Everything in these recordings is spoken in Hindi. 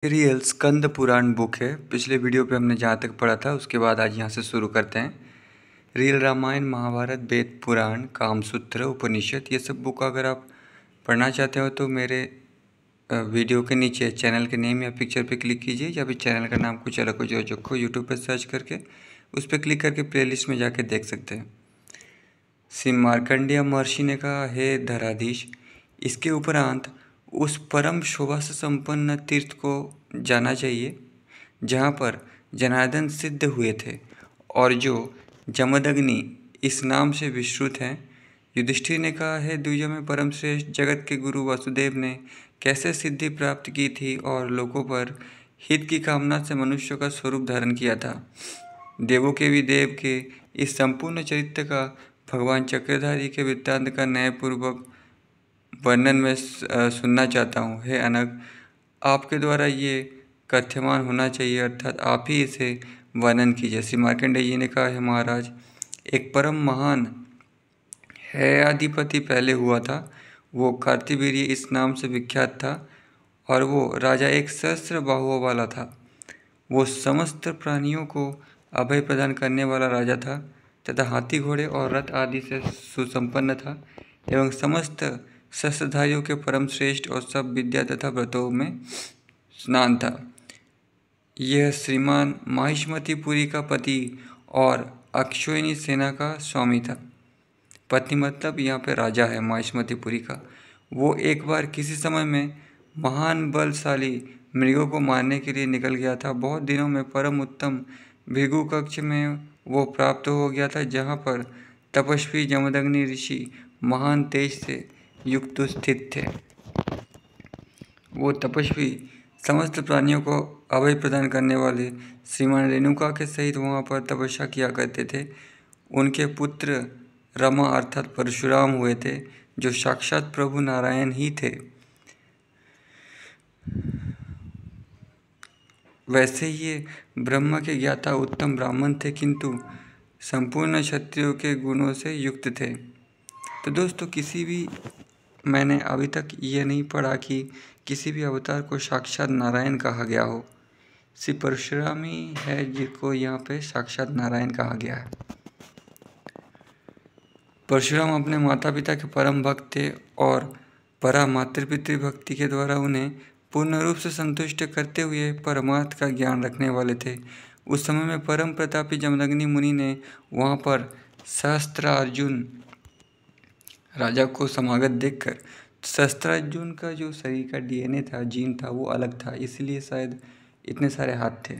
रियल स्कंद पुराण बुक है। पिछले वीडियो पे हमने जहाँ तक पढ़ा था उसके बाद आज यहाँ से शुरू करते हैं। रियल रामायण, महाभारत, वेद पुराण, कामसूत्र, उपनिषद, ये सब बुक अगर आप पढ़ना चाहते हो तो मेरे वीडियो के नीचे चैनल के नेम या पिक्चर पे क्लिक कीजिए, या फिर चैनल का नाम कुछ अलग हो जो चुको यूट्यूब पर सर्च करके उस पर क्लिक करके प्लेलिस्ट में जाके देख सकते हैं। श्री मार्कंडेय महर्षि ने कहा, हे धराधीश, इसके उपरांत उस परम शोभा से संपन्न तीर्थ को जाना चाहिए जहाँ पर जनार्दन सिद्ध हुए थे और जो जमदग्नि इस नाम से विश्रुत हैं। युधिष्ठिर ने कहा, है द्विजों में परम श्रेष्ठ जगत के गुरु वासुदेव ने कैसे सिद्धि प्राप्त की थी और लोगों पर हित की कामना से मनुष्यों का स्वरूप धारण किया था। देवों के भी देव के इस संपूर्ण चरित्र का भगवान चक्रधारी के वृत्तांत का न्यायपूर्वक वर्णन में सुनना चाहता हूँ। हे अनग, आपके द्वारा ये कथ्यमान होना चाहिए, अर्थात आप ही इसे वर्णन कीजिए। श्री मार्कंडेय जी ने कहा, है महाराज, एक परम महान है अधिपति पहले हुआ था। वो कार्तिवीर्य इस नाम से विख्यात था और वो राजा एक सहस्त्र बाहुओं वाला था। वो समस्त प्राणियों को अभय प्रदान करने वाला राजा था तथा हाथी, घोड़े और रथ आदि से सुसंपन्न था एवं समस्त शस्त्रधारियों के परम श्रेष्ठ और सब विद्या तथा व्रतों में स्नान था। यह श्रीमान माहिष्मतिपुरी का पति और अक्षोहिणी सेना का स्वामी था। पत्नी मतलब यहाँ पे राजा है माहिष्मतिपुरी का। वो एक बार किसी समय में महान बलशाली मृगों को मारने के लिए निकल गया था। बहुत दिनों में परम उत्तम भृगु कक्ष में वो प्राप्त हो गया था, जहाँ पर तपस्वी जमदग्नि ऋषि महान तेज से युक्त स्थित थे। वो तपस्वी समस्त प्राणियों को अभय प्रदान करने वाले श्रीमान रेणुका के सहित वहाँ पर तपस्या किया करते थे। उनके पुत्र रमा अर्थात परशुराम हुए थे, जो साक्षात प्रभु नारायण ही थे। वैसे ये ब्रह्म के ज्ञाता उत्तम ब्राह्मण थे, किंतु संपूर्ण क्षत्रियों के गुणों से युक्त थे। तो दोस्तों, मैंने अभी तक ये नहीं पढ़ा कि किसी भी अवतार को साक्षात नारायण कहा गया हो। श्री परशुराम ही है जिनको यहाँ पे साक्षात नारायण कहा गया है। परशुराम अपने माता पिता के परम भक्त थे और परा मातृपितृ भक्ति के द्वारा उन्हें पूर्ण रूप से संतुष्ट करते हुए परमार्थ का ज्ञान रखने वाले थे। उस समय में परम प्रतापी जमदग्नि मुनि ने वहाँ पर सहस्त्रार्जुन राजा को समागत देखकर, सहस्त्रार्जुन का जो शरीर का डीएनए था, जीन था, वो अलग था, इसलिए शायद इतने सारे हाथ थे।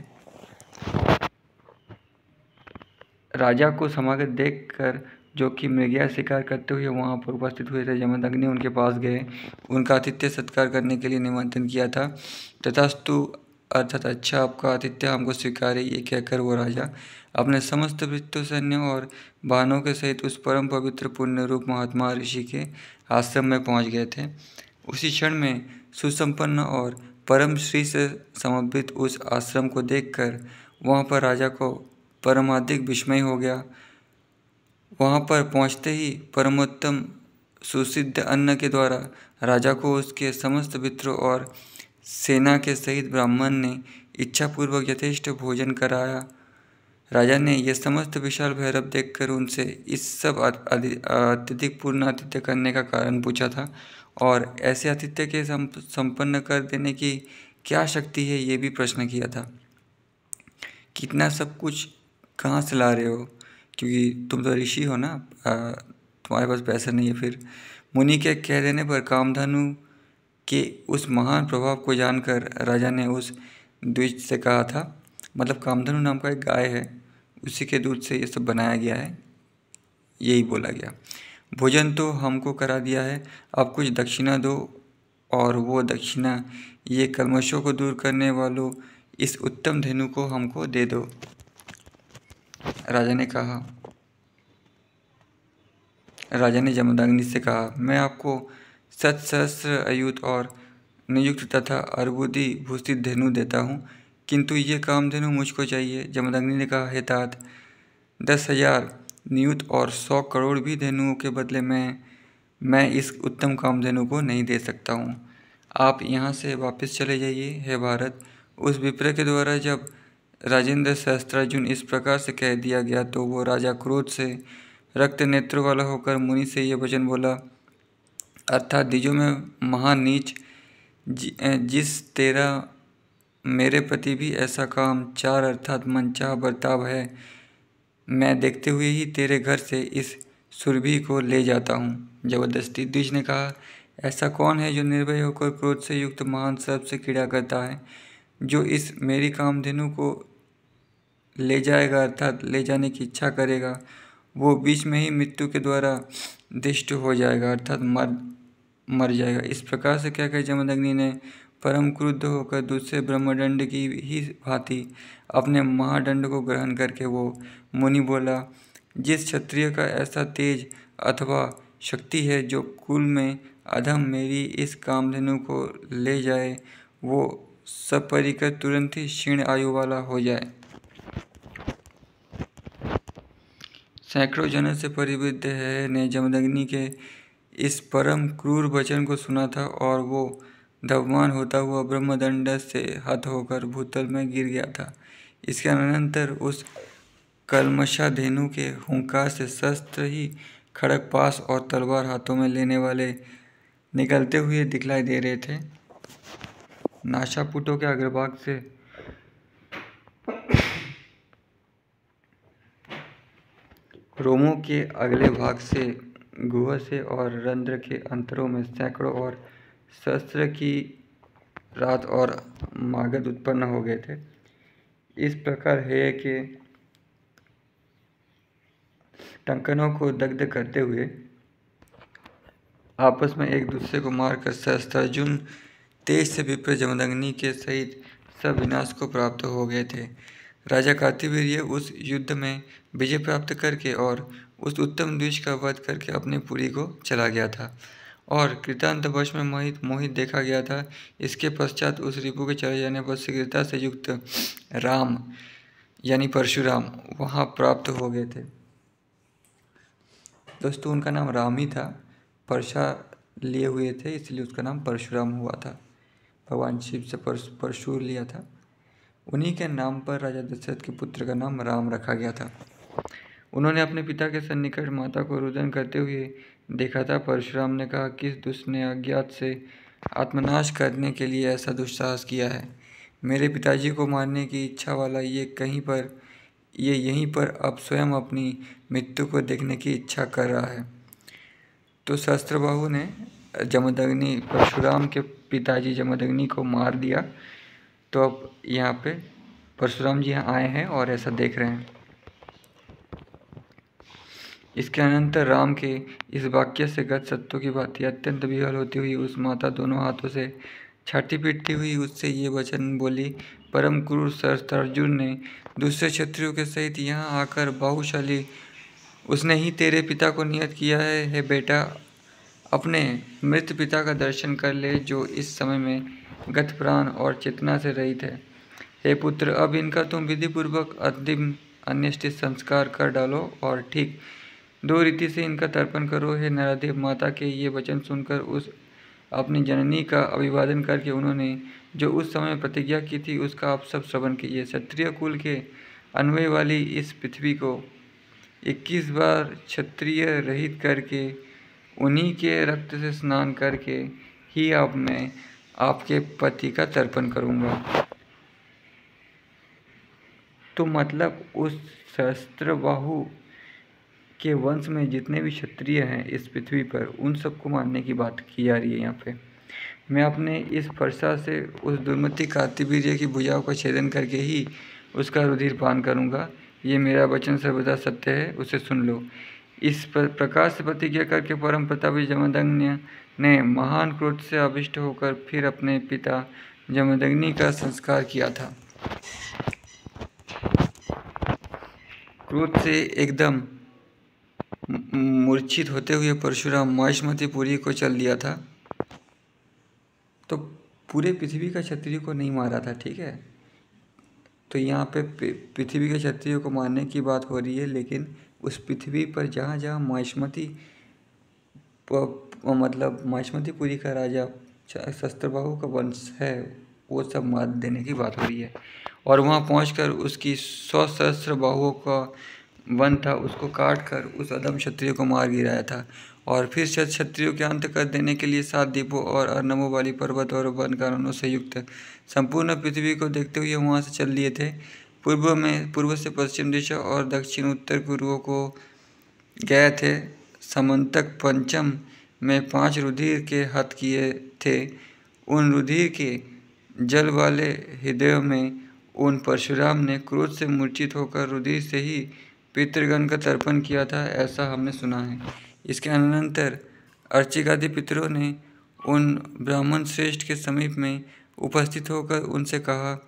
राजा को समागत देखकर, जो कि मृगया शिकार करते हुए वहाँ पर उपस्थित हुए थे, जमदग्नि उनके पास गए, उनका आतिथ्य सत्कार करने के लिए निमंत्रण किया था। तथास्तु अर्थात अच्छा, आपका आतिथ्य हमको स्वीकार है, ये कहकर वो राजा अपने समस्त वृत्तों, सैन्य और वाहनों के सहित उस परम पवित्र पुण्य रूप महात्मा ऋषि के आश्रम में पहुंच गए थे। उसी क्षण में सुसंपन्न और परम श्री से समन्वित उस आश्रम को देखकर वहाँ पर राजा को परमाधिक विस्मय हो गया। वहाँ पर पहुँचते ही परमोत्तम सुसिद्ध अन्न के द्वारा राजा को उसके समस्त मित्रों और सेना के सहित ब्राह्मण ने इच्छापूर्वक यथेष्ट भोजन कराया। राजा ने यह समस्त विशाल भैरव देखकर उनसे इस सब अत्यधिक पूर्ण आतिथ्य करने का कारण पूछा था और ऐसे आतिथ्य के संपन्न कर देने की क्या शक्ति है, ये भी प्रश्न किया था। कितना सब कुछ कहाँ से ला रहे हो, क्योंकि तुम तो ऋषि हो ना, तुम्हारे पास पैसा नहीं है। फिर मुनि के कह देने पर कामधेनु के उस महान प्रभाव को जानकर राजा ने उस द्विज से कहा था, मतलब कामधेनु नाम का एक गाय है, उसी के दूध से ये सब बनाया गया है, यही बोला गया। भोजन तो हमको करा दिया है, अब कुछ दक्षिणा दो, और वो दक्षिणा ये कल्मशों को दूर करने वालों इस उत्तम धेनु को हमको दे दो। राजा ने जमदग्नि से कहा, मैं आपको 7 सहस्त्र अयुत और नियुक्त तथा अर्बुदी भूषित धेनु देता हूँ, किंतु ये कामधेनु मुझको चाहिए। जमदग्नि ने कहा, हे तात, 10,000 नियुत और 100 करोड़ भी धेनुओं के बदले मैं इस उत्तम कामधेनु को नहीं दे सकता हूँ। आप यहाँ से वापस चले जाइए। हे भारत, उस विप्र के द्वारा जब राजेंद्र सहस्त्रार्जुन इस प्रकार से कह दिया गया तो वो राजा क्रोध से रक्त नेत्रों वाला होकर मुनि से ये वचन बोला, अर्थात द्विजों में महान नीच जिस तेरा मेरे प्रति भी ऐसा काम चार अर्थात मनचाह बर्ताव है, मैं देखते हुए ही तेरे घर से इस सुरभि को ले जाता हूँ जबरदस्ती। द्विज ने कहा, ऐसा कौन है जो निर्भय होकर क्रोध से युक्त महान सर्प से क्रीड़ा करता है, जो इस मेरी कामधेनु को ले जाएगा अर्थात ले जाने की इच्छा करेगा, वो बीच में ही मृत्यु के द्वारा दिष्ट हो जाएगा अर्थात मर जाएगा। इस प्रकार से क्या कहे जमदग्नि ने परम क्रुद्ध होकर दूसरे ब्रह्मदंड की ही भांति अपने महादंड को ग्रहण करके वो मुनि बोला, जिस क्षत्रिय का ऐसा तेज अथवा शक्ति है जो कुल में अधम मेरी इस कामधेनु को ले जाए, वो सपरिकर तुरंत ही क्षीण आयु वाला हो जाए। सैकड़ों जनों से परिवृद्ध है ने जमदग्नि के इस परम क्रूर वचन को सुना था और वो धवमान होता हुआ ब्रह्मदंड से हत होकर भूतल में गिर गया था। इसके अनंतर उस कलमशाधेनु के हुंकार से शस्त्र ही खड़ग पास और तलवार हाथों में लेने वाले निकलते हुए दिखलाई दे रहे थे। नाशापुटों के अग्रभाग से रोमों के अगले भाग से गुहा से और रंध्र के अंतरों में सैकड़ों और शस्त्र की रात और मागध उत्पन्न हो गए थे। इस प्रकार है कि टंकनों को दग्ध करते हुए आपस में एक दूसरे को मारकर सहस्त्रार्जुन तेज से विप्र जमदग्नि के सहित सब विनाश को प्राप्त हो गए थे। राजा कार्तवीर्य उस युद्ध में विजय प्राप्त करके और उस उत्तम द्विज का वध करके अपनी पुरी को चला गया था और कृतांत वश में मोहित देखा गया था। इसके पश्चात उस रिपु के चले जाने पर शीघ्रता से युक्त राम यानी परशुराम वहाँ प्राप्त हो गए थे। दोस्तों उनका नाम राम ही था, परशा लिए हुए थे इसलिए उसका नाम परशुराम हुआ था। भगवान शिव से परशु लिया था, उन्हीं के नाम पर राजा दशरथ के पुत्र का नाम राम रखा गया था। उन्होंने अपने पिता के सन्निकट माता को रुदन करते हुए देखा था। परशुराम ने कहा, किस दुष्ट ने अज्ञात से आत्मनाश करने के लिए ऐसा दुस्साहस किया है। मेरे पिताजी को मारने की इच्छा वाला ये यहीं पर अब स्वयं अपनी मृत्यु को देखने की इच्छा कर रहा है। तो सहस्त्रबाहु ने जमदग्नि परशुराम के पिताजी जमदग्नि को मार दिया। तो अब यहाँ पे परशुराम जी यहाँ आए हैं और ऐसा देख रहे हैं। इसके अनंतर राम के इस वाक्य से गत सत्यों की भांति अत्यंत विह्वल होती हुई उस माता दोनों हाथों से छाती पीटती हुई उससे ये वचन बोली, परम क्रूर सहस्त्रार्जुन ने दूसरे क्षत्रियों के सहित यहाँ आकर बाहुशाली उसने ही तेरे पिता को नियत किया है। हे बेटा, अपने मृत पिता का दर्शन कर ले जो इस समय में गत प्राण और चेतना से रहित है। हे पुत्र, अब इनका तुम विधिपूर्वक अंतिम अन्येष्टि संस्कार कर डालो और ठीक 2 रीति से इनका तर्पण करो। हे नराधिप, माता के ये वचन सुनकर उस अपनी जननी का अभिवादन करके उन्होंने जो उस समय प्रतिज्ञा की थी उसका आप सब श्रवण कीजिए। क्षत्रिय कुल के अन्वय वाली इस पृथ्वी को 21 बार क्षत्रिय रहित करके उन्हीं के रक्त से स्नान करके ही अब मैं आपके पति का तर्पण करूँगा। तो मतलब उस सहस्त्रबाहु के वंश में जितने भी क्षत्रिय हैं इस पृथ्वी पर उन सबको मारने की बात की जा रही है। यहाँ पे मैं अपने इस फरसा से उस दुर्मति कार्तवीर्य की भुजाओं का छेदन करके ही उसका रुधिर पान करूँगा। ये मेरा वचन सर्वदा सत्य है, उसे सुन लो। इस प्रकार से प्रतिज्ञा करके परम प्रतापी जमदग्नि ने महान क्रोध से आविष्ट होकर फिर अपने पिता जमदग्नि का संस्कार किया था। क्रोध से एकदम मूर्छित होते हुए परशुराम महिष्मतीपुरी को चल दिया था। तो पूरे पृथ्वी का क्षत्रिय को नहीं मारा था, ठीक है। तो यहाँ पे पृथ्वी के क्षत्रियों को मारने की बात हो रही है, लेकिन उस पृथ्वी पर जहाँ जहाँ महिष्मतीपुरी का राजा सहस्त्रबाहु का वंश है वो सब मार देने की बात हो रही है। और वहाँ पहुंचकर उसकी 100 सहस्त्र बाहुओं का वन था, उसको काट कर उस अदम क्षत्रिय को मार गिराया था। और फिर क्षत्रियों के अंत कर देने के लिए 7 द्वीपों और अर्णवों वाली पर्वत और वन कानूनों से युक्त संपूर्ण पृथ्वी को देखते हुए वहाँ से चल लिए थे। पूर्व से पश्चिम दिशा और दक्षिण उत्तर पूर्व को गए थे। समंतक पंचम में 5 रुधिर के हत किए थे। उन रुधिर के जल वाले हृदय में उन परशुराम ने क्रोध से मूर्छित होकर रुधिर से ही पितृगण का तर्पण किया था, ऐसा हमने सुना है। इसके अनंतर अर्चिकादि पितरों ने उन ब्राह्मण श्रेष्ठ के समीप में उपस्थित होकर उनसे कहा,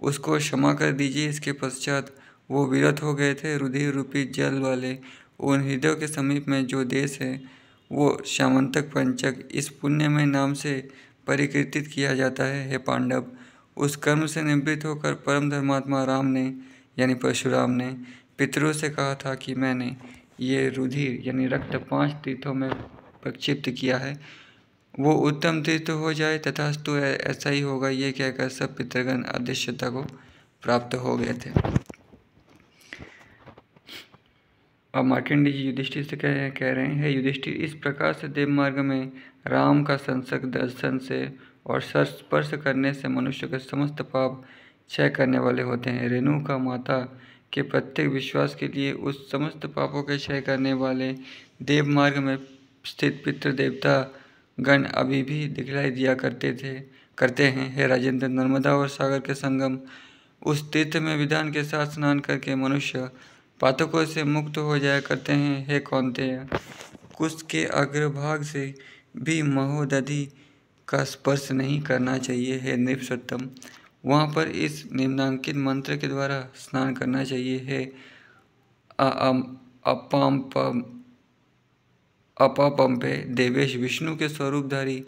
उसको क्षमा कर दीजिए। इसके पश्चात वो विरत हो गए थे। रुधिर रूपी जल वाले उन हृदयों के समीप में जो देश है वो श्यामंतक पंचक इस पुण्यमय नाम से परिकीर्तित किया जाता है। हे पांडव, उस कर्म से निवृत्त होकर परम धर्मात्मा राम ने यानी परशुराम ने पितरों से कहा था कि मैंने ये रुधिर यानी रक्त 5 तीर्थों में प्रक्षिप्त किया है, वो उत्तम तीर्थ हो जाए। तथास्तु ऐसा ही होगा। ये कहकर सब पितृगण अदृश्यता को प्राप्त हो गए थे। अब मार्कंडेय जी युधिष्ठिर से कह रहे हैं, युधिष्ठिर, इस प्रकार से देव मार्ग में राम का संसर्ग दर्शन से और स्पर्श करने से मनुष्य के समस्त पाप क्षय करने वाले होते हैं। रेणुका माता के प्रत्येक विश्वास के लिए उस समस्त पापों के क्षय करने वाले देव मार्ग में स्थित पितृ देवता गण अभी भी दिखलाई दिया करते हैं। हे राजेंद्र, नर्मदा और सागर के संगम उस तीर्थ में विधान के साथ स्नान करके मनुष्य पातकों से मुक्त हो जाया करते हैं। हे कौन्तेय, कुश के अग्रभाग से भी महोदधि का स्पर्श नहीं करना चाहिए। हे नृपसत्तम, वहाँ पर इस निम्नांकित मंत्र के द्वारा स्नान करना चाहिए। हे अपापम्पे देवेश, विष्णु के स्वरूपधारी,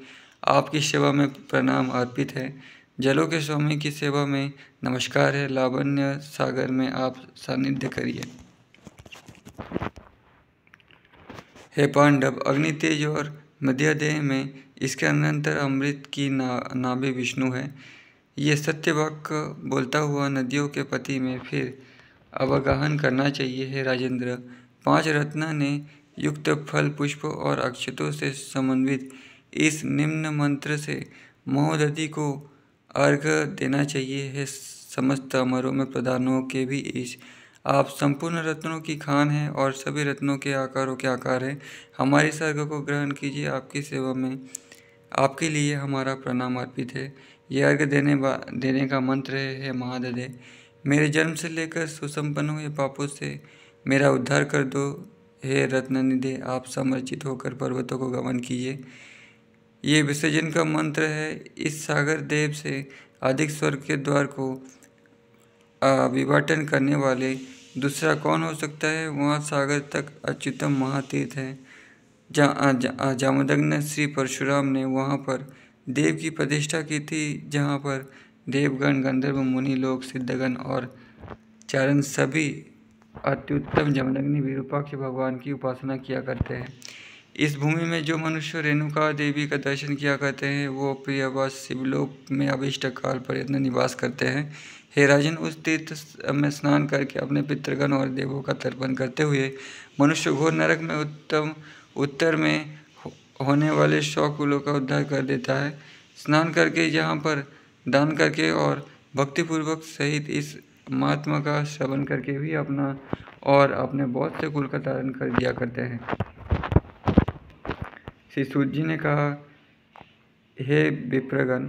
आपकी सेवा में प्रणाम अर्पित है। जलों के स्वामी की सेवा में नमस्कार है। लावण्य सागर में आप सानिध्य करिए। हे पांडव, अग्नि तेज और मध्यादेह में इसके अनंतर अमृत की नाभि विष्णु है। ये सत्य वाक्य बोलता हुआ नदियों के पति में फिर अवगाहन करना चाहिए। हे राजेंद्र, 5 रत्न ने युक्त फल, पुष्प और अक्षतों से समन्वित इस निम्न मंत्र से महोदधि को अर्घ्य देना चाहिए। हे समस्त अमरों में प्रधानों के भी ईश, आप संपूर्ण रत्नों की खान हैं और सभी रत्नों के आकारों के आकार हैं। हमारी सर्ग को ग्रहण कीजिए। आपकी सेवा में आपके लिए हमारा प्रणाम अर्पित है। यह अर्घ्य देने का मंत्र है। हे महादधे, मेरे जन्म से लेकर सुसंपन्न हुए पापों से मेरा उद्धार कर दो। हे रत्ननिधे, आप समर्चित होकर पर्वतों को गमन कीजिए। ये विसर्जन का मंत्र है। इस सागर देव से अधिक स्वर्ग के द्वार को विभाटन करने वाले दूसरा कौन हो सकता है। वहाँ सागर तक अच्युतम महातीर्थ है। जामदग्न श्री परशुराम ने वहाँ पर देव की प्रतिष्ठा की थी, जहाँ पर देवगण, गंधर्व, मुनि लोग, सिद्धगण और चारण सभी अत्युत्तम जमदग्नि विरूपाक्ष भगवान की उपासना किया करते हैं। इस भूमि में जो मनुष्य रेणुका देवी का दर्शन किया करते हैं वो प्रियवास शिवलोक में अभिष्ट काल पर्यंत निवास करते हैं। हे राजन, उस तीर्थ में स्नान करके अपने पितृगण और देवों का तर्पण करते हुए मनुष्य घोर नरक में उत्तर में होने वाले 100 कुलों का उद्धार कर देता है। स्नान करके, यहाँ पर दान करके और भक्तिपूर्वक सहित इस महात्मा का श्रवण करके भी अपना और अपने बहुत से कुल का तारण कर दिया करते हैं। श्री सूत जी ने कहा, हे विप्रगण,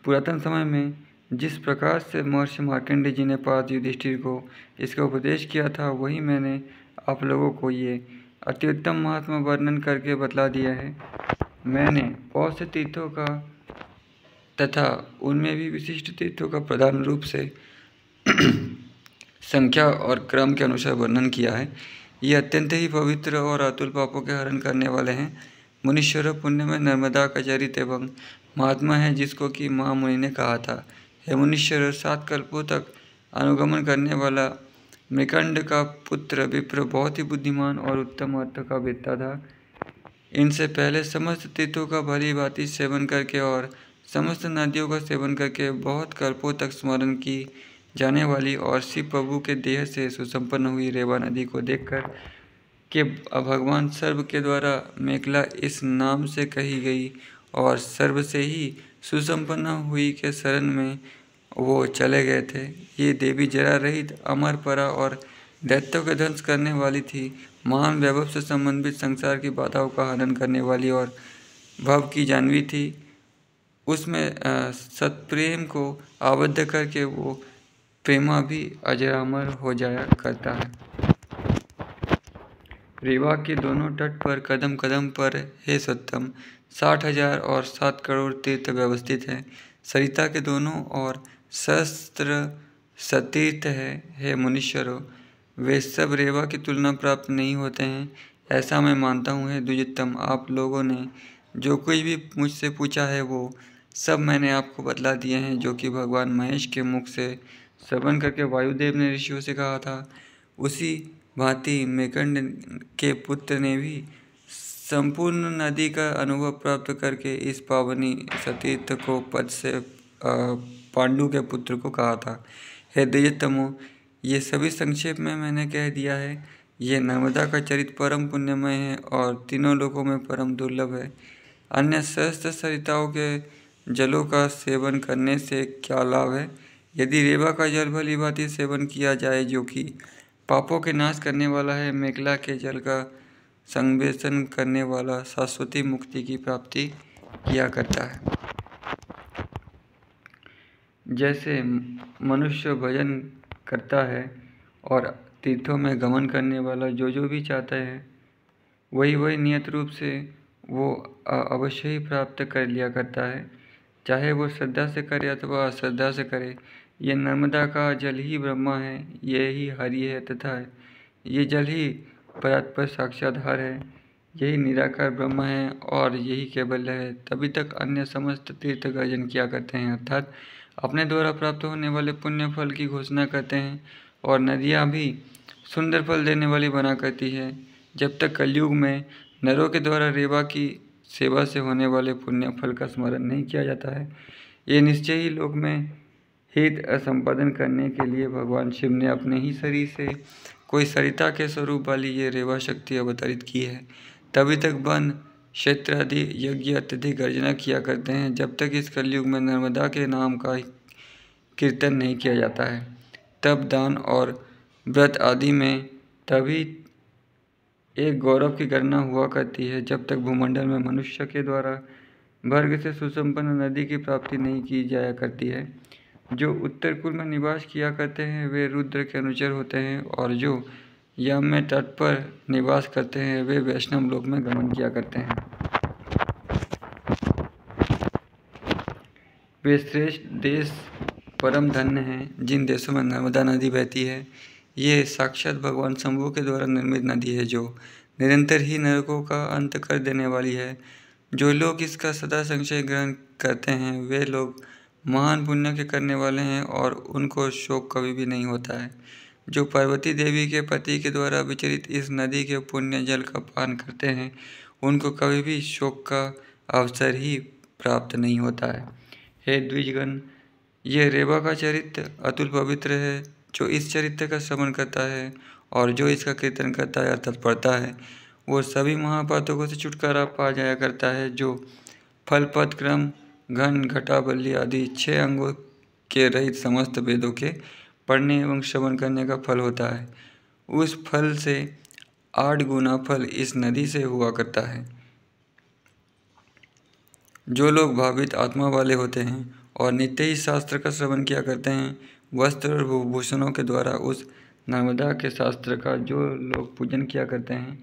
पुरातन समय में जिस प्रकार से महर्षि मार्कंडेय जी ने पार्थ युधिष्ठिर को इसका उपदेश किया था, वही मैंने आप लोगों को ये अत्युत्तम महात्मा वर्णन करके बतला दिया है। मैंने बहुत से तीर्थों का तथा उनमें भी विशिष्ट तीर्थों का प्रधान रूप से संख्या और क्रम के अनुसार वर्णन किया है। ये अत्यंत ही पवित्र और अतुल पापों के हरण करने वाले हैं। मुनीश्वर पुण्य में नर्मदा का चरित एवं महात्मा है, जिसको कि महामुनि ने कहा था। हे मुनीश्वर, 7 कल्पों तक अनुगमन करने वाला मृकंड का पुत्र विप्र बहुत ही बुद्धिमान और उत्तम अर्थ का वेत्ता था। इनसे पहले समस्त तीर्थों का भली भांति सेवन करके और समस्त नदियों का सेवन करके बहुत कल्पों तक स्मरण की जाने वाली और शिव प्रभु के देह से सुसंपन्न हुई रेवा नदी को देखकर कि भगवान सर्व के द्वारा मेखला इस नाम से कही गई और सर्व से ही सुसंपन्न हुई के शरण में वो चले गए थे। ये देवी जरा रहित अमर परा और दैत्यों का ध्वंस करने वाली थी। महान वैभव से संबंधित संसार की बाधाओं का हनन करने वाली और भव की जानवी थी। उसमें सत्प्रेम को आबद्ध करके वो प्रेमा भी अजरामर हो जाया करता है। रेवा के दोनों तट पर कदम कदम पर हे सत्तम 60,000 और 7 करोड़ तीर्थ व्यवस्थित हैं। सरिता के दोनों ओर सहस्त्र सतीर्थ है। हे मुनीश्वरों, वे सब रेवा की तुलना प्राप्त नहीं होते हैं, ऐसा मैं मानता हूँ। हे द्विजोत्तम, आप लोगों ने जो कुछ भी मुझसे पूछा है वो सब मैंने आपको बतला दिए हैं, जो कि भगवान महेश के मुख से श्रवण करके वायुदेव ने ऋषियों से कहा था। उसी भांति मेकंड के पुत्र ने भी संपूर्ण नदी का अनुभव प्राप्त करके इस पावनी सतीर्थ को पद से पांडु के पुत्र को कहा था। हे द्विजोत्तमों, ये सभी संक्षेप में मैंने कह दिया है। ये नर्मदा का चरित परम पुण्यमय है और तीनों लोकों में परम दुर्लभ है। अन्य सहस्त्र सरिताओं के जलों का सेवन करने से क्या लाभ है? यदि रेवा का जल भली भांति सेवन किया जाए, जो कि पापों के नाश करने वाला है, मेखला के जल का संवेशन करने वाला शाश्वती मुक्ति की प्राप्ति किया करता है। जैसे मनुष्य भजन करता है और तीर्थों में गमन करने वाला जो भी चाहता है वही नियत रूप से वो अवश्य ही प्राप्त कर लिया करता है, चाहे वो श्रद्धा से करे अथवा अश्रद्धा से करे। ये नर्मदा का जल ही ब्रह्मा है, ये ही हरि है तथा ये जल ही परात्पर साक्षाधार है, यही निराकार ब्रह्म है और यही केवल है। तभी तक अन्य समस्त तीर्थ गर्जन किया करते हैं, अर्थात अपने द्वारा प्राप्त होने वाले पुण्य फल की घोषणा करते हैं, और नदियाँ भी सुंदर फल देने वाली बना करती है। जब तक कलयुग में नरों के द्वारा रेवा की सेवा से होने वाले पुण्य फल का स्मरण नहीं किया जाता है, ये निश्चय ही लोक में हित संपादन करने के लिए भगवान शिव ने अपने ही शरीर से कोई सरिता के स्वरूप वाली ये रेवा शक्ति अवतरित की है। तभी तक वन क्षेत्र आदि यज्ञ अत्यधिक गर्जना किया करते हैं, जब तक इस कलयुग में नर्मदा के नाम का कीर्तन नहीं किया जाता है। तब दान और व्रत आदि में तभी एक गौरव की गणना हुआ करती है, जब तक भूमंडल में मनुष्य के द्वारा भर्ग से सुसंपन्न नदी की प्राप्ति नहीं की जाया करती है। जो उत्तर कुल में निवास किया करते हैं वे रुद्र के अनुचर होते हैं, और जो यम में तट पर निवास करते हैं वे वैष्णव लोक में गमन किया करते हैं। वे श्रेष्ठ देश परम धन्य हैं जिन देशों में नर्मदा नदी बहती है। ये साक्षात भगवान शंभु के द्वारा निर्मित नदी है, जो निरंतर ही नरकों का अंत कर देने वाली है। जो लोग इसका सदा संशय ग्रहण करते हैं वे लोग महान पुण्य के करने वाले हैं और उनको शोक कभी भी नहीं होता है। जो पार्वती देवी के पति के द्वारा विचरित इस नदी के पुण्य जल का पान करते हैं उनको कभी भी शोक का अवसर ही प्राप्त नहीं होता है। हे द्विजगण, यह रेवा का चरित्र अतुल पवित्र है। जो इस चरित्र का श्रवण करता है और जो इसका कीर्तन करता है अर्थात पढ़ता है, वो सभी महापातकों से छुटकारा पा जाया करता है। जो फल पद क्रम घन घटा बल्ली आदि 6 अंगों के रहित समस्त वेदों के पढ़ने एवं श्रवण करने का फल होता है, उस फल से 8 गुना फल इस नदी से हुआ करता है। जो लोग भावित आत्मा वाले होते हैं और नित्य ही शास्त्र का श्रवण किया करते हैं, वस्त्र और भूषणों के द्वारा उस नर्मदा के शास्त्र का जो लोग पूजन किया करते हैं,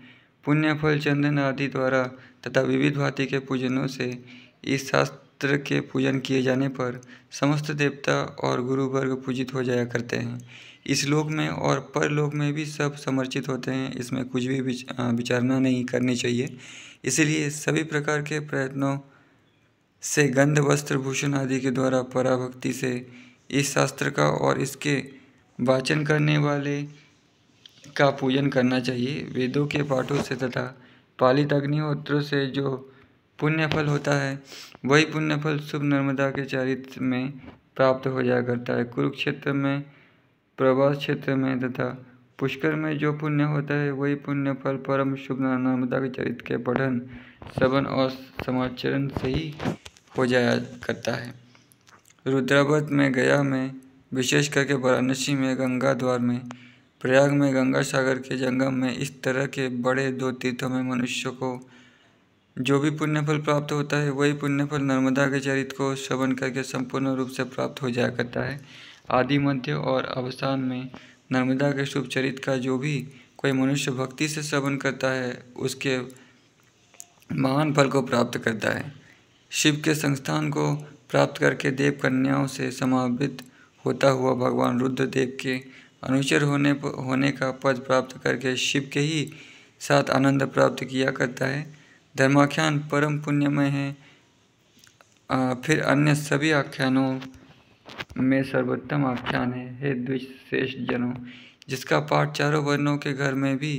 पुण्य फल चंदन आदि द्वारा तथा विविध भांति के पूजनों से इस शास्त्र के पूजन किए जाने पर समस्त देवता और गुरु वर्ग पूजित हो जाया करते हैं। इस लोक में और परलोक में भी सब समर्चित होते हैं, इसमें कुछ भी विचारना नहीं करनी चाहिए। इसलिए सभी प्रकार के प्रयत्नों से गंध वस्त्र भूषण आदि के द्वारा पराभक्ति से इस शास्त्र का और इसके वाचन करने वाले का पूजन करना चाहिए। वेदों के पाठों से तथा पालित अग्निहोत्रों से जो पुण्य फल होता है, वही पुण्य फल शुभ नर्मदा के चरित्र में प्राप्त हो जाया करता है। कुरुक्षेत्र में, प्रभास क्षेत्र में तथा पुष्कर में जो पुण्य होता है वही पुण्य फल परम शुभ नर्मदा के चरित्र के पठन, श्रवण और समाचरण से ही हो जाया करता है। रुद्रावत में, गया में, विशेष करके वाराणसी में, गंगा द्वार में, प्रयाग में, गंगा सागर के जंगम में, इस तरह के बड़े 2 तीर्थों में मनुष्य को जो भी पुण्यफल प्राप्त होता है वही पुण्यफल नर्मदा के चरित्र को श्रवण करके संपूर्ण रूप से प्राप्त हो जाया करता है। आदि, मध्य और अवसान में नर्मदा के शुभ चरित्र का जो भी कोई मनुष्य भक्ति से श्रवण करता है उसके महान फल को प्राप्त करता है। शिव के संस्थान को प्राप्त करके देव कन्याओं से समावृत होता हुआ भगवान रुद्रदेव के अनुचर होने का पद प्राप्त करके शिव के ही साथ आनंद प्राप्त किया करता है। धर्माख्यान परम पुण्यमय है। फिर अन्य सभी आख्यानों में सर्वोत्तम आख्यान है, हे द्विजश्रेष्ठ जनों, जिसका पाठ चारों वर्णों के घर में भी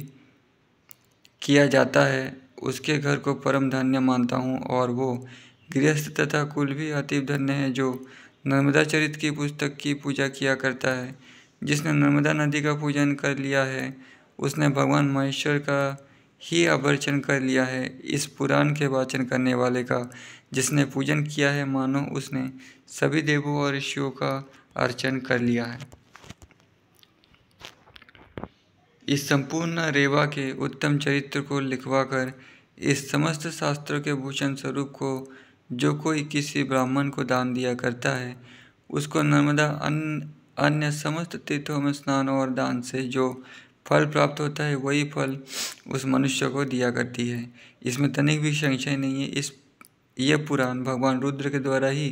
किया जाता है, उसके घर को परम धन्य मानता हूँ। और वो गृहस्थ तथा कुल भी अति धन्य है जो नर्मदा चरित्र की पुस्तक की पूजा किया करता है। जिसने नर्मदा नदी का पूजन कर लिया है उसने भगवान महेश्वर का ही आवर्चन कर लिया है। इस पुराण के वाचन करने वाले का जिसने पूजन किया है मानो उसने सभी देवों और ऋषियों का अर्चन कर लिया है। इस संपूर्ण रेवा के उत्तम चरित्र को लिखवाकर इस समस्त शास्त्रों के भूषण स्वरूप को जो कोई किसी ब्राह्मण को दान दिया करता है उसको नर्मदा अन्य समस्त तीर्थों में स्नान और दान से जो फल प्राप्त होता है वही फल उस मनुष्य को दिया करती है। इसमें तनिक भी संशय नहीं है। यह पुराण भगवान रुद्र के द्वारा ही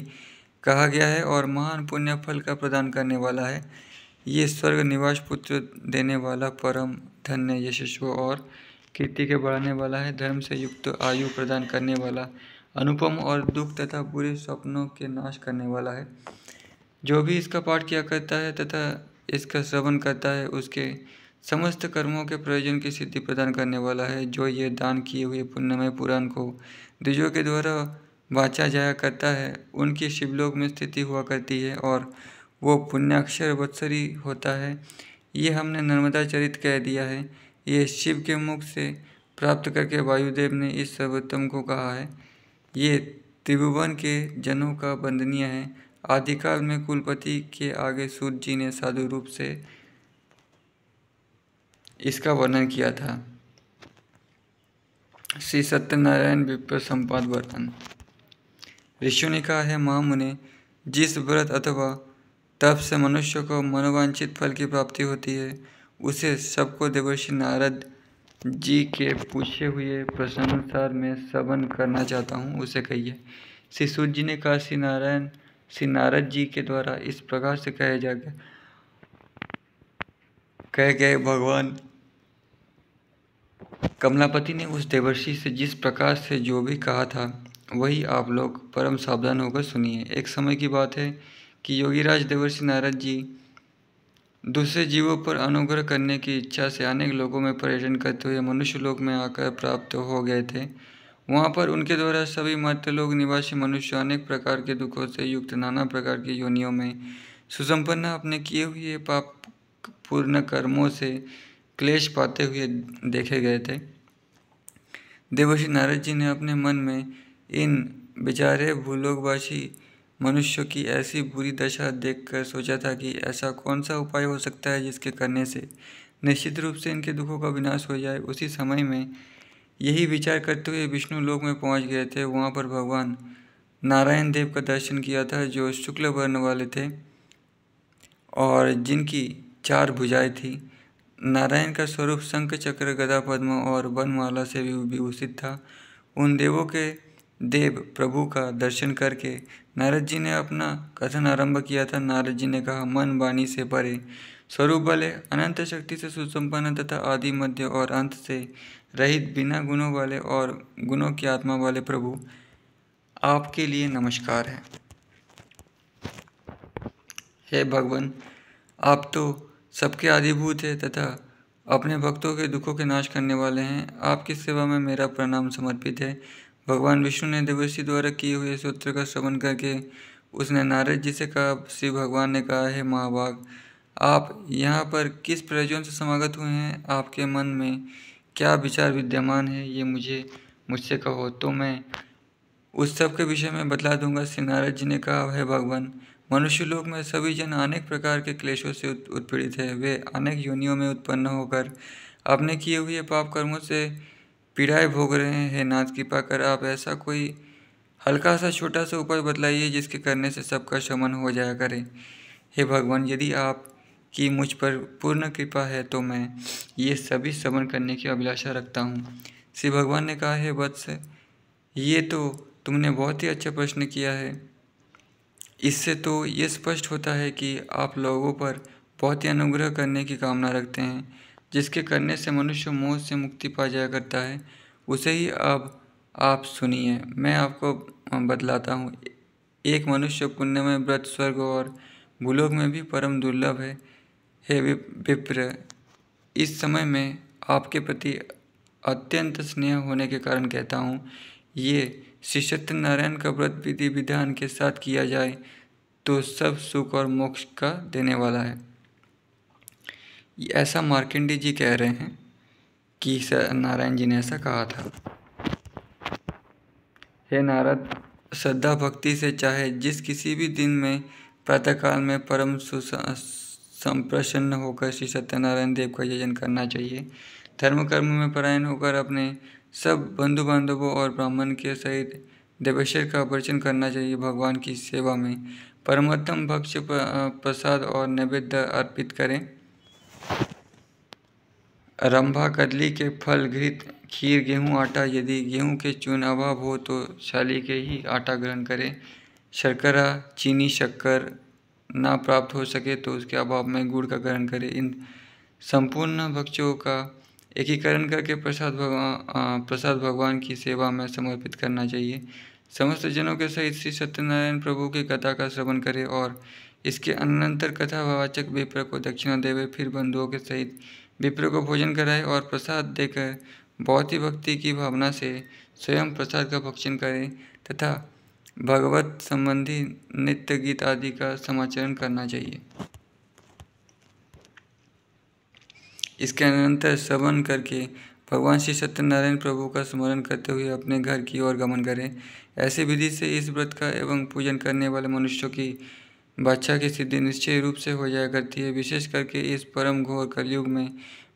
कहा गया है और महान पुण्य फल का प्रदान करने वाला है। ये स्वर्ग निवास पुत्र देने वाला, परम धन्य, यशस्वी और कीर्ति के बढ़ाने वाला है, धर्म से युक्त आयु प्रदान करने वाला, अनुपम और दुख तथा बुरे स्वप्नों के नाश करने वाला है। जो भी इसका पाठ किया करता है तथा इसका श्रवण करता है उसके समस्त कर्मों के प्रयोजन की सिद्धि प्रदान करने वाला है। जो ये दान किए हुए पुण्यमय पुराण को द्विजों के द्वारा वाचा जाया करता है उनकी शिवलोक में स्थिति हुआ करती है और वो पुण्याक्षर वत्सरी होता है। ये हमने नर्मदा चरित्र कह दिया है। ये शिव के मुख से प्राप्त करके वायुदेव ने इस सर्वोत्तम को कहा है। ये त्रिभुवन के जनों का वंदनीय है। आदिकाल में कुलपति के आगे सूत जी ने साधु रूप से इसका वर्णन किया था। श्री सत्यनारायण विप्र संपाद वर्णन। ऋषियों ने कहा है, महामुने, जिस व्रत अथवा तप से मनुष्य को मनोवांछित फल की प्राप्ति होती है उसे सबको देवर्षि नारद जी के पूछे हुए प्रश्नानुसार मैं श्रवण करना चाहता हूँ, उसे कहिए। श्री सूत जी ने कहा, श्री नारद जी के द्वारा इस प्रकार से कह गए भगवान कमलापति ने उस देवर्षि से जिस प्रकार से जो भी कहा था वही आप लोग परम सावधान होकर सुनिए। एक समय की बात है कि योगीराज देवर्षि नारद जी दूसरे जीवों पर अनुग्रह करने की इच्छा से अनेक लोगों में पर्यटन करते हुए मनुष्य लोक में आकर प्राप्त हो गए थे। वहाँ पर उनके द्वारा सभी मर्त्यलोक निवासी मनुष्य अनेक प्रकार के दुखों से युक्त नाना प्रकार की योनियों में सुसंपन्न अपने किए हुए पाप पूर्ण कर्मों से क्लेश पाते हुए देखे गए थे। देवर्षि नारद जी ने अपने मन में इन बेचारे भूलोकवासी मनुष्यों की ऐसी बुरी दशा देखकर सोचा था कि ऐसा कौन सा उपाय हो सकता है जिसके करने से निश्चित रूप से इनके दुखों का विनाश हो जाए। उसी समय में यही विचार करते हुए विष्णु लोक में पहुंच गए थे। वहां पर भगवान नारायण देव का दर्शन किया था जो शुक्ल वर्ण वाले थे और जिनकी 4 भुजाएं थी। नारायण का स्वरूप शंख, चक्र, गदा, पद्म और वनमाला से विभूषित था। उन देवों के देव प्रभु का दर्शन करके नारद जी ने अपना कथन आरंभ किया था। नारद जी ने कहा, मन वाणी से परे, स्वरूप वाले, अनंत शक्ति से सुसंपन्न तथा आदि, मध्य और अंत से रहित, बिना गुणों वाले और गुणों की आत्मा वाले प्रभु, आपके लिए नमस्कार है। हे भगवान, आप तो सबके आदिभूत है तथा अपने भक्तों के दुखों के नाश करने वाले हैं। आपकी सेवा में मेरा प्रणाम समर्पित है। भगवान विष्णु ने देवर्षि द्वारा किए हुए सूत्र का श्रवण करके उसने नारद जी से कहा, श्री भगवान ने कहा, है महाभाग, आप यहाँ पर किस प्रयोजन से समागत हुए हैं? आपके मन में क्या विचार विद्यमान है, ये मुझसे कहो तो मैं उस सब के विषय में बतला दूंगा। श्री नारद जी ने कहा, है भगवान, मनुष्य लोक में सभी जन अनेक प्रकार के क्लेशों से उत्पीड़ित है। वे अनेक योनियों में उत्पन्न होकर अपने किए हुए पाप कर्मों से पीड़ाएं भोग रहे हैं। नाथ, कृपा कर आप ऐसा कोई हल्का सा छोटा सा उपाय बतलाइए जिसके करने से सबका शमन हो जाया करे। हे भगवान, यदि आप की मुझ पर पूर्ण कृपा है तो मैं ये सभी श्रवण करने की अभिलाषा रखता हूँ। श्री भगवान ने कहा, हे वत्स, ये तो तुमने बहुत ही अच्छा प्रश्न किया है। इससे तो ये स्पष्ट होता है कि आप लोगों पर बहुत ही अनुग्रह करने की कामना रखते हैं। जिसके करने से मनुष्य मोह से मुक्ति पा जाया करता है, उसे ही अब आप सुनिए, मैं आपको बतलाता हूँ। एक मनुष्य पुण्यमय व्रत स्वर्ग और भूलोक में भी परम दुर्लभ है। हे विप्र, इस समय में आपके प्रति अत्यंत स्नेह होने के कारण कहता हूँ, ये श्री सत्यनारायण का व्रत विधि विधान के साथ किया जाए तो सब सुख और मोक्ष का देने वाला है। ऐसा मार्कंडेय जी कह रहे हैं कि नारायण जी ने ऐसा कहा था। हे नारद, श्रद्धा भक्ति से चाहे जिस किसी भी दिन में प्रातःकाल में परम संप्रसन्न होकर श्री सत्यनारायण देव का यजन करना चाहिए। धर्म कर्म में परायण होकर अपने सब बंधु बांधवों और ब्राह्मण के सहित देवेश्वर का वर्चन करना चाहिए। भगवान की सेवा में परमोत्तम भक्ष्य प्रसाद और नैवेद्य अर्पित करें। रंभा, कदली के फल, घृत, खीर, गेहूँ, आटा, यदि गेहूँ के चूर्ण अभाव हो तो शाली के ही आटा ग्रहण करें। शर्करा, चीनी, शक्कर ना प्राप्त हो सके तो उसके अभाव में गुड़ का ग्रहण करें। इन संपूर्ण भक्ष्यों का एकीकरण करके प्रसाद भगवान की सेवा में समर्पित करना चाहिए। समस्त जनों के सहित श्री सत्यनारायण प्रभु की कथा का श्रवण करें और इसके अनंतर कथावाचक विप्र को दक्षिणा देवे, फिर बंधुओं के सहित विप्र को भोजन कराए और प्रसाद देकर बहुत ही भक्ति की भावना से स्वयं प्रसाद का भक्षण करें तथा भगवत संबंधी नित्य गीत आदि का समाचरण करना चाहिए। इसके अनंतर श्रवण करके भगवान श्री सत्यनारायण प्रभु का स्मरण करते हुए अपने घर की ओर गमन करें। ऐसी विधि से इस व्रत का एवं पूजन करने वाले मनुष्यों की बादशाह की सिद्धि निश्चय रूप से हो जाया करती है। विशेष करके इस परम घोर कलयुग में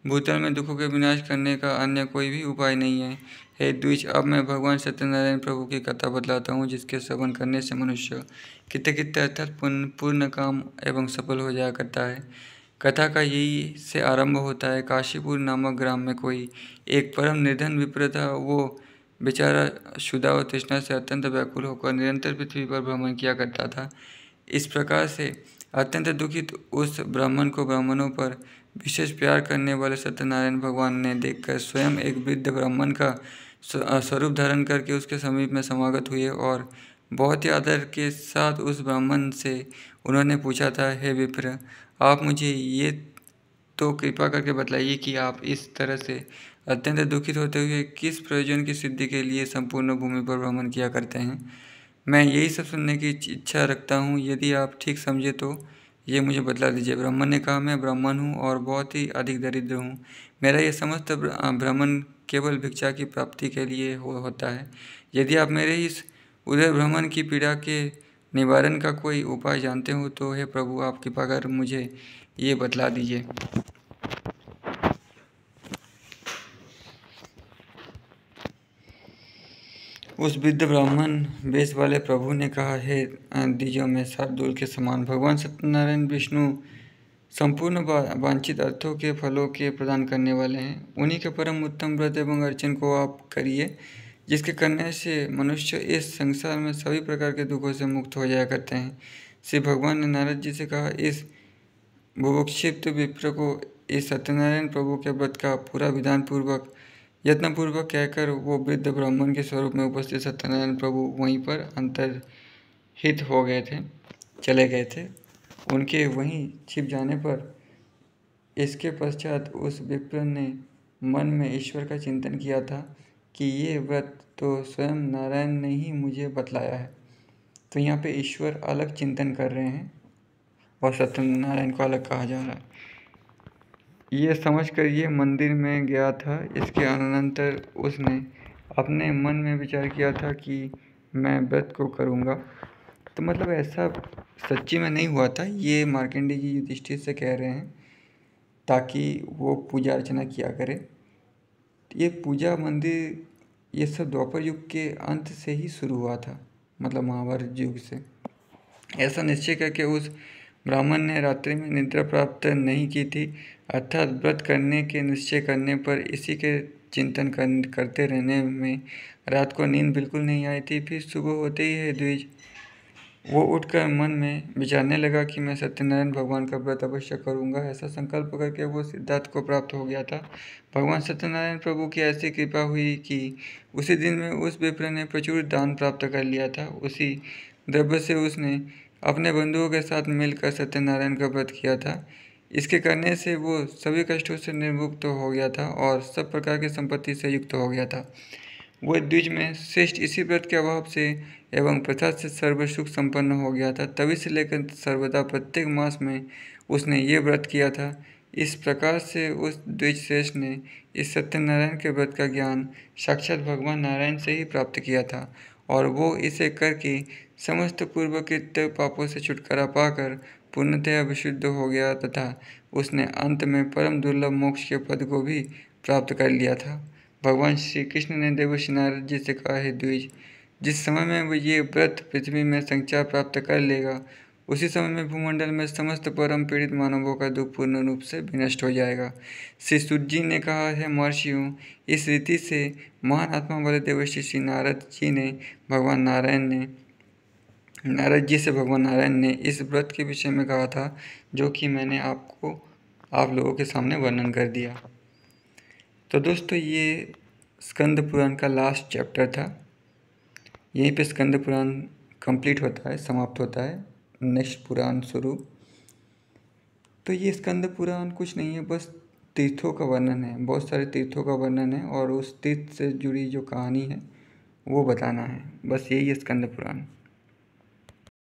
भूतल में दुखों के विनाश करने का अन्य कोई भी उपाय नहीं है। हे द्विज, अब मैं भगवान सत्यनारायण प्रभु की कथा बतलाता हूँ जिसके श्रवण करने से मनुष्य कित्ते अर्थात पूर्ण काम एवं सफल हो जाया करता है। कथा का यही से आरंभ होता है। काशीपुर नामक ग्राम में कोई एक परम निर्धन विप्र था। वो बेचारा क्षुधा और तृष्णा से अत्यंत व्याकुल होकर निरंतर पृथ्वी पर भ्रमण किया करता था। इस प्रकार से अत्यंत दुखित उस ब्राह्मण को ब्राह्मणों पर विशेष प्यार करने वाले सत्यनारायण भगवान ने देखकर स्वयं एक वृद्ध ब्राह्मण का स्वरूप धारण करके उसके समीप में समागत हुए और बहुत ही आदर के साथ उस ब्राह्मण से उन्होंने पूछा था, हे विप्र, आप मुझे ये तो कृपा करके बतलाइए कि आप इस तरह से अत्यंत दुखित होते हुए किस प्रयोजन की सिद्धि के लिए संपूर्ण भूमि पर भ्रमण किया करते हैं। मैं यही सब सुनने की इच्छा रखता हूँ। यदि आप ठीक समझे तो ये मुझे बतला दीजिए। ब्राह्मण ने कहा, मैं ब्राह्मण हूँ और बहुत ही अधिक दरिद्र हूँ। मेरा ये समस्त भ्रमण केवल भिक्षा की प्राप्ति के लिए होता है। यदि आप मेरे इस उदर भ्रमण की पीड़ा के निवारण का कोई उपाय जानते हो तो हे प्रभु, आप कृपा कर मुझे ये बतला दीजिए। उस वृद्ध ब्राह्मण वेश वाले प्रभु ने कहा, हे द्विजों में शार्दूल के समान भगवान सत्यनारायण विष्णु संपूर्ण वांछित अर्थों के फलों के प्रदान करने वाले हैं। उन्हीं के परम उत्तम व्रत एवं अर्चन को आप करिए जिसके करने से मनुष्य इस संसार में सभी प्रकार के दुखों से मुक्त हो जाया करते हैं। श्री भगवान ने नारद जी से कहा, इस बुभुक्षिप्त विप्र को इस सत्यनारायण प्रभु के व्रत का पूरा विधान पूर्वक यत्नपूर्वक कहकर वो वृद्ध ब्राह्मण के स्वरूप में उपस्थित सत्यनारायण प्रभु वहीं पर अंतर्हित हो गए थे, चले गए थे। उनके वहीं छिप जाने पर इसके पश्चात उस विप्र ने मन में ईश्वर का चिंतन किया था कि ये व्रत तो स्वयं नारायण ने ही मुझे बतलाया है। तो यहाँ पे ईश्वर अलग चिंतन कर रहे हैं और सत्यनारायण को अलग कहा जा रहा है। ये समझकर ये मंदिर में गया था। इसके अनंतर उसने अपने मन में विचार किया था कि मैं व्रत को करूँगा। तो मतलब ऐसा सच्ची में नहीं हुआ था, ये मार्कंडेय जी युधिष्ठिर से कह रहे हैं ताकि वो पूजा अर्चना किया करे। ये पूजा मंदिर ये सब द्वापर युग के अंत से ही शुरू हुआ था, मतलब महाभारत युग से। ऐसा निश्चय करके उस ब्राह्मण ने रात्रि में निद्रा प्राप्त नहीं की थी, अर्थात व्रत करने के निश्चय करने पर इसी के चिंतन करते रहने में रात को नींद बिल्कुल नहीं आई थी। फिर सुबह होते ही है द्विज वो उठकर मन में विचारने लगा कि मैं सत्यनारायण भगवान का व्रत अवश्य करूंगा। ऐसा संकल्प करके वो सिद्धार्थ को प्राप्त हो गया था। भगवान सत्यनारायण प्रभु की ऐसी कृपा हुई कि उसी दिन में उस विप्र ने प्रचुर दान प्राप्त कर लिया था। उसी द्रव्य से उसने अपने बंधुओं के साथ मिलकर सत्यनारायण का व्रत किया था। इसके करने से वो सभी कष्टों से निर्मुक्त हो गया था और सब प्रकार की संपत्ति से युक्त हो गया था। वो द्विज में श्रेष्ठ इसी व्रत के अभाव से एवं प्रथा से सर्व सुख संपन्न हो गया था। तभी से लेकर सर्वदा प्रत्येक मास में उसने ये व्रत किया था। इस प्रकार से उस द्विज श्रेष्ठ ने इस सत्यनारायण के व्रत का ज्ञान साक्षात भगवान नारायण से ही प्राप्त किया था और वो इसे करके समस्त पूर्वकृत पापों से छुटकारा पाकर पूर्णतया विशुद्ध हो गया तथा उसने अंत में परम दुर्लभ मोक्ष के पद को भी प्राप्त कर लिया था। भगवान श्री कृष्ण ने देवर्षि नारद जी से कहा है द्विज, जिस समय में वो ये व्रत पृथ्वी में संचार प्राप्त कर लेगा उसी समय में भूमंडल में समस्त परम पीड़ित मानवों का दुख पूर्ण रूप से विनष्ट हो जाएगा। श्री सूत जी ने कहा है महर्षियों, इस रीति से महान आत्मा वाले देवर्षि श्री नारद जी से भगवान नारायण ने इस व्रत के विषय में कहा था, जो कि मैंने आप लोगों के सामने वर्णन कर दिया। तो दोस्तों ये स्कंद पुराण का लास्ट चैप्टर था। यहीं पे स्कंद पुराण कंप्लीट होता है, समाप्त होता है, नेक्स्ट पुराण शुरू। तो ये स्कंद पुराण कुछ नहीं है, बस तीर्थों का वर्णन है, बहुत सारे तीर्थों का वर्णन है और उस तीर्थ से जुड़ी जो कहानी है वो बताना है, बस यही है स्कंद पुराण।